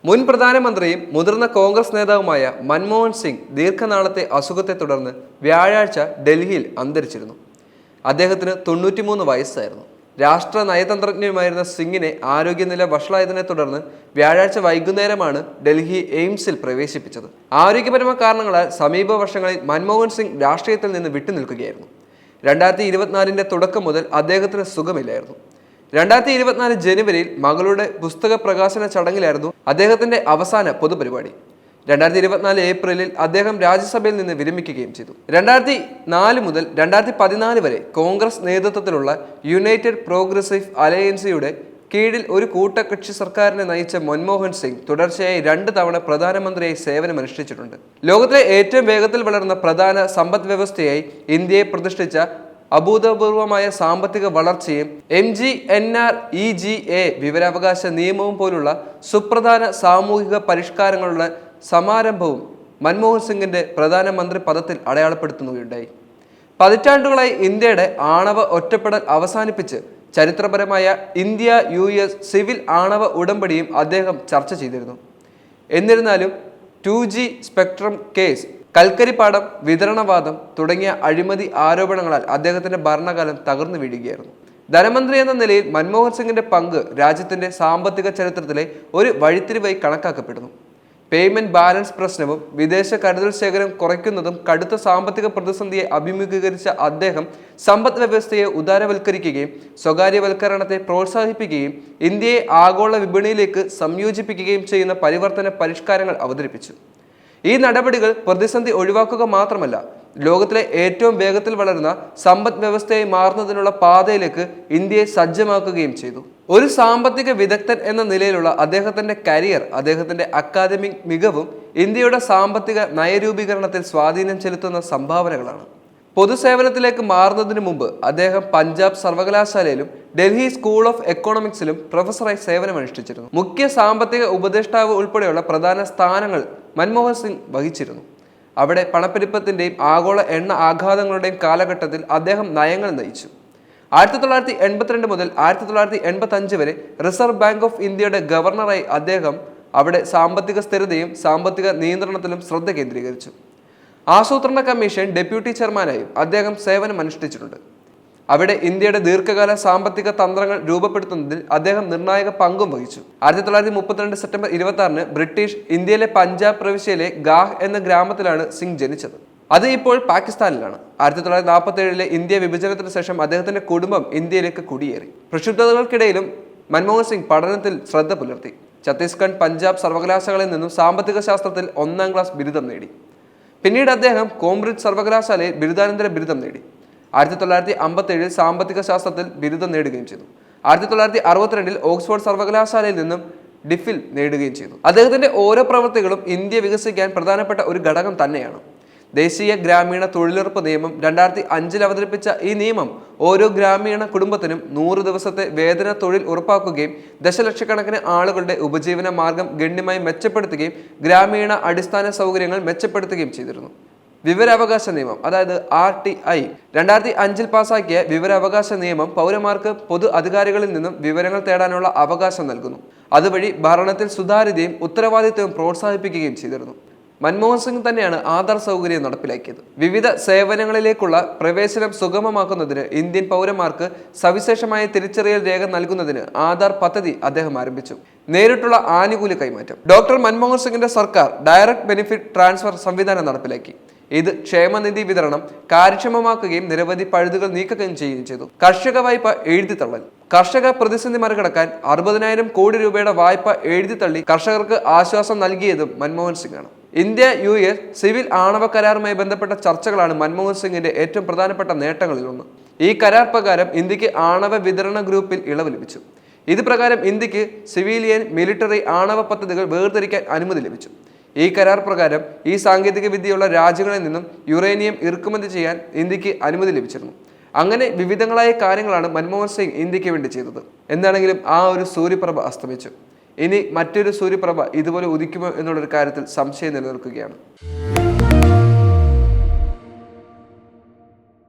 മുൻ പ്രധാനമന്ത്രിയും മുതിർന്ന കോൺഗ്രസ് നേതാവുമായ മൻമോഹൻ സിംഗ് ദീർഘനാളത്തെ അസുഖത്തെ തുടർന്ന് വ്യാഴാഴ്ച ഡൽഹിയിൽ അന്തരിച്ചിരുന്നു. അദ്ദേഹത്തിന് 93 വയസ്സായിരുന്നു. രാഷ്ട്ര നയതന്ത്രജ്ഞനുമായിരുന്ന സിംഗിനെ ആരോഗ്യനില വഷളായതിനെ തുടർന്ന് വ്യാഴാഴ്ച വൈകുന്നേരമാണ് ഡൽഹി എയിംസിൽ പ്രവേശിപ്പിച്ചത്. ആരോഗ്യപരമായ കാരണങ്ങളാൽ സമീപ വർഷങ്ങളിൽ മൻമോഹൻ സിംഗ് രാഷ്ട്രീയത്തിൽ നിന്ന് വിട്ടുനിൽക്കുകയായിരുന്നു. 2024 തുടക്കം മുതൽ അദ്ദേഹത്തിന് സുഖമില്ലായിരുന്നു. 2024 ജനുവരിയിൽ മകളുടെ പുസ്തക പ്രകാശന ചടങ്ങിലായിരുന്നു അദ്ദേഹത്തിന്റെ അവസാന പൊതുപരിപാടി. 2024 ഏപ്രിലിൽ അദ്ദേഹം രാജ്യസഭയിൽ നിന്ന് വിരമിക്കുകയും ചെയ്തു. 2004 മുതൽ 2014 വരെ കോൺഗ്രസ് നേതൃത്വത്തിലുള്ള യുണൈറ്റഡ് പ്രോഗ്രസീവ് അലയൻസിയുടെ കീഴിൽ ഒരു കൂട്ടകക്ഷി സർക്കാരിനെ നയിച്ച മൻമോഹൻ സിംഗ് തുടർച്ചയായി 2 തവണ പ്രധാനമന്ത്രിയായി സേവനമനുഷ്ഠിച്ചിട്ടുണ്ട്. ലോകത്തിലെ ഏറ്റവും വേഗത്തിൽ വളർന്ന പ്രധാന സമ്പദ് വ്യവസ്ഥയായി ഇന്ത്യയെ പ്രതിഷ്ഠിച്ച അഭൂതപൂർവമായ സാമ്പത്തിക വളർച്ചയും MGNREGA വിവരാവകാശ നിയമവും പോലുള്ള സുപ്രധാന സാമൂഹിക പരിഷ്കാരങ്ങളുടെ സമാരംഭവും മൻമോഹൻ സിംഗിന്റെ പ്രധാനമന്ത്രി പദത്തിൽ അടയാളപ്പെടുത്തുകയുണ്ടായി. പതിറ്റാണ്ടുകളായി ഇന്ത്യയുടെ ആണവ ഒറ്റപ്പെടൽ അവസാനിപ്പിച്ച് ചരിത്രപരമായ ഇന്ത്യ-US സിവിൽ ആണവ ഉടമ്പടിയും അദ്ദേഹം ചർച്ച ചെയ്തിരുന്നു. എന്നിരുന്നാലും 2G സ്പെക്ട്രം കേസ്, കൽക്കരിപ്പാടം വിതരണവാദം തുടങ്ങിയ അഴിമതി ആരോപണങ്ങളാൽ അദ്ദേഹത്തിന്റെ ഭരണകാലം തകർന്നു വീഴുകയായിരുന്നു. ധനമന്ത്രി എന്ന നിലയിൽ മൻമോഹൻ സിംഗിന്റെ പങ്ക് രാജ്യത്തിന്റെ സാമ്പത്തിക ചരിത്രത്തിലെ ഒരു വഴിത്തിരിവായി കണക്കാക്കപ്പെടുന്നു. പേയ്മെന്റ് ബാലൻസ് പ്രശ്നവും വിദേശ കരുതൽ ശേഖരം കുറയ്ക്കുന്നതും കടുത്ത സാമ്പത്തിക പ്രതിസന്ധിയെ അഭിമുഖീകരിച്ച അദ്ദേഹം സമ്പദ് വ്യവസ്ഥയെ ഉദാരവൽക്കരിക്കുകയും സ്വകാര്യവൽക്കരണത്തെ പ്രോത്സാഹിപ്പിക്കുകയും ഇന്ത്യയെ ആഗോള വിപണിയിലേക്ക് സംയോജിപ്പിക്കുകയും ചെയ്യുന്ന പരിവർത്തന പരിഷ്കാരങ്ങൾ അവതരിപ്പിച്ചു. ഈ നടപടികൾ പ്രതിസന്ധി ഒഴിവാക്കുക മാത്രമല്ല, ലോകത്തിലെ ഏറ്റവും വേഗത്തിൽ വളരുന്ന സമ്പദ് വ്യവസ്ഥയായി മാറുന്നതിനുള്ള പാതയിലേക്ക് ഇന്ത്യയെ സജ്ജമാക്കുകയും ചെയ്തു. ഒരു സാമ്പത്തിക വിദഗ്ധൻ എന്ന നിലയിലുള്ള അദ്ദേഹത്തിന്റെ കരിയർ, അദ്ദേഹത്തിന്റെ അക്കാദമിക് മികവും ഇന്ത്യയുടെ സാമ്പത്തിക നയരൂപീകരണത്തിൽ സ്വാധീനം ചെലുത്തുന്ന സംഭാവനകളാണ്. പൊതുസേവനത്തിലേക്ക് മാറുന്നതിന് മുമ്പ് അദ്ദേഹം പഞ്ചാബ് സർവകലാശാലയിലും ഡൽഹി സ്കൂൾ ഓഫ് എക്കണോമിക്സിലും പ്രൊഫസറായി സേവനമനുഷ്ഠിച്ചിരുന്നു. മുഖ്യ സാമ്പത്തിക ഉപദേഷ്ടാവ് ഉൾപ്പെടെയുള്ള പ്രധാന സ്ഥാനങ്ങൾ മൻമോഹൻ സിംഗ് വഹിച്ചിരുന്നു. അവിടെ പണപ്പെരുപ്പത്തിന്റെയും ആഗോള എണ്ണ ആഘാതങ്ങളുടെയും കാലഘട്ടത്തിൽ അദ്ദേഹം നയങ്ങൾ നയിച്ചു. 1982 മുതൽ 1985 വരെ റിസർവ് ബാങ്ക് ഓഫ് ഇന്ത്യയുടെ ഗവർണറായി അദ്ദേഹം അവിടെ സാമ്പത്തിക സ്ഥിരതയും സാമ്പത്തിക നിയന്ത്രണത്തിലും ശ്രദ്ധ കേന്ദ്രീകരിച്ചു. ആസൂത്രണ കമ്മീഷൻ ഡെപ്യൂട്ടി ചെയർമാനായും അദ്ദേഹം സേവനമനുഷ്ഠിച്ചിട്ടുണ്ട്. അവിടെ ഇന്ത്യയുടെ ദീർഘകാല സാമ്പത്തിക തന്ത്രങ്ങൾ രൂപപ്പെടുത്തുന്നതിൽ അദ്ദേഹം നിർണായക പങ്കും വഹിച്ചു. 1932 സെപ്റ്റംബർ 26 ബ്രിട്ടീഷ് ഇന്ത്യയിലെ പഞ്ചാബ് പ്രവിശ്യയിലെ ഗാഹ് എന്ന ഗ്രാമത്തിലാണ് സിംഗ് ജനിച്ചത്. അത് ഇപ്പോൾ പാകിസ്ഥാനിലാണ്. 1947 ഇന്ത്യ വിഭജനത്തിന് ശേഷം അദ്ദേഹത്തിന്റെ കുടുംബം ഇന്ത്യയിലേക്ക് കുടിയേറി. പ്രക്ഷുബ്ധതകൾക്കിടയിലും മൻമോഹൻ സിംഗ് പഠനത്തിൽ ശ്രദ്ധ പുലർത്തി. ഛത്തീസ്ഗഡ്, പഞ്ചാബ് സർവകലാശാലയിൽ നിന്നും സാമ്പത്തിക ശാസ്ത്രത്തിൽ 1ാം ക്ലാസ് ബിരുദം നേടി. പിന്നീട് അദ്ദേഹം കേംബ്രിഡ്ജ് സർവകലാശാലയിൽ ബിരുദാനന്തര ബിരുദം നേടി. 1957 സാമ്പത്തിക ശാസ്ത്രത്തിൽ ബിരുദം നേടുകയും ചെയ്തു. 1962 ഓക്സ്ഫോർഡ് സർവകലാശാലയിൽ നിന്നും ഡിഫിൽ നേടുകയും ചെയ്തു. അദ്ദേഹത്തിന്റെ ഓരോ പ്രവൃത്തികളും ഇന്ത്യ വികസിക്കാൻ പ്രധാനപ്പെട്ട ഒരു ഘടകം തന്നെയാണ്. ദേശീയ ഗ്രാമീണ തൊഴിലുറപ്പ് നിയമം 2005 അവതരിപ്പിച്ച ഈ നിയമം ഓരോ ഗ്രാമീണ കുടുംബത്തിനും 100 ദിവസത്തെ വേതന തൊഴിൽ ഉറപ്പാക്കുകയും ദശലക്ഷക്കണക്കിന് ആളുകളുടെ ഉപജീവന മാർഗം ഗണ്യമായി മെച്ചപ്പെടുത്തുകയും ഗ്രാമീണ അടിസ്ഥാന സൗകര്യങ്ങൾ മെച്ചപ്പെടുത്തുകയും ചെയ്തിരുന്നു. വിവരാവകാശ നിയമം, അതായത് RTI, 2005 പാസാക്കിയ വിവരാവകാശ നിയമം പൗരന്മാർക്ക് പൊതു അധികാരികളിൽ നിന്നും വിവരങ്ങൾ തേടാനുള്ള അവകാശം നൽകുന്നു. അതുവഴി ഭരണത്തിൽ സുതാര്യതയും ഉത്തരവാദിത്വവും പ്രോത്സാഹിപ്പിക്കുകയും ചെയ്തിരുന്നു. മൻമോഹൻ സിംഗ് തന്നെയാണ് ആധാർ സൗകര്യം നടപ്പിലാക്കിയത്. വിവിധ സേവനങ്ങളിലേക്കുള്ള പ്രവേശനം സുഗമമാക്കുന്നതിന് ഇന്ത്യൻ പൗരന്മാർക്ക് സവിശേഷമായ തിരിച്ചറിയൽ രേഖ നൽകുന്നതിന് ആധാർ പദ്ധതി അദ്ദേഹം ആരംഭിച്ചു. നേരിട്ടുള്ള ആനുകൂല്യ കൈമാറ്റം. ഡോക്ടർ മൻമോഹൻ സിംഗിന്റെ സർക്കാർ ഡയറക്ട് ബെനിഫിറ്റ് ട്രാൻസ്ഫർ സംവിധാനം നടപ്പിലാക്കി. ഇത് ക്ഷേമനിധി വിതരണം കാര്യക്ഷമമാക്കുകയും നിരവധി പഴുതുകൾ നീക്കുകയും ചെയ്യുകയും ചെയ്തു. കർഷക വായ്പ എഴുതിത്തള്ളൽ. കർഷക പ്രതിസന്ധി മറികടക്കാൻ 60,000 കോടി രൂപയുടെ വായ്പ എഴുതിത്തള്ളി കർഷകർക്ക് ആശ്വാസം നൽകിയതും മൻമോഹൻ സിംഗ് ആണ്. ഇന്ത്യ-US സിവിൽ ആണവ കരാറുമായി ബന്ധപ്പെട്ട ചർച്ചകളാണ് മൻമോഹൻ സിംഗിന്റെ ഏറ്റവും പ്രധാനപ്പെട്ട നേട്ടങ്ങളിലൊന്ന്. ഈ കരാർ പ്രകാരം ഇന്ത്യക്ക് ആണവ വിതരണ ഗ്രൂപ്പിൽ ഇളവ് ലഭിച്ചു. ഇത് പ്രകാരം ഇന്ത്യക്ക് സിവിലിയൻ, മിലിറ്ററി ആണവ പദ്ധതികൾ വേർതിരിക്കാൻ അനുമതി ലഭിച്ചു. ഈ കരാർ പ്രകാരം ഈ സാങ്കേതിക വിദ്യയുള്ള രാജ്യങ്ങളിൽ നിന്നും യുറേനിയം ഇറക്കുമതി ചെയ്യാൻ ഇന്ത്യക്ക് അനുമതി ലഭിച്ചിരുന്നു. അങ്ങനെ വിവിധങ്ങളായ കാര്യങ്ങളാണ് മൻമോഹൻ സിംഗ് ഇന്ത്യക്ക് വേണ്ടി ചെയ്തത്. എന്താണെങ്കിലും ആ ഒരു സൂര്യപ്രഭ അസ്തമിച്ചു. ഇനി മറ്റൊരു സൂര്യപ്രഭ ഇതുപോലെ ഉദിക്കുമോ എന്നുള്ളൊരു കാര്യത്തിൽ സംശയം നിലനിൽക്കുകയാണ്.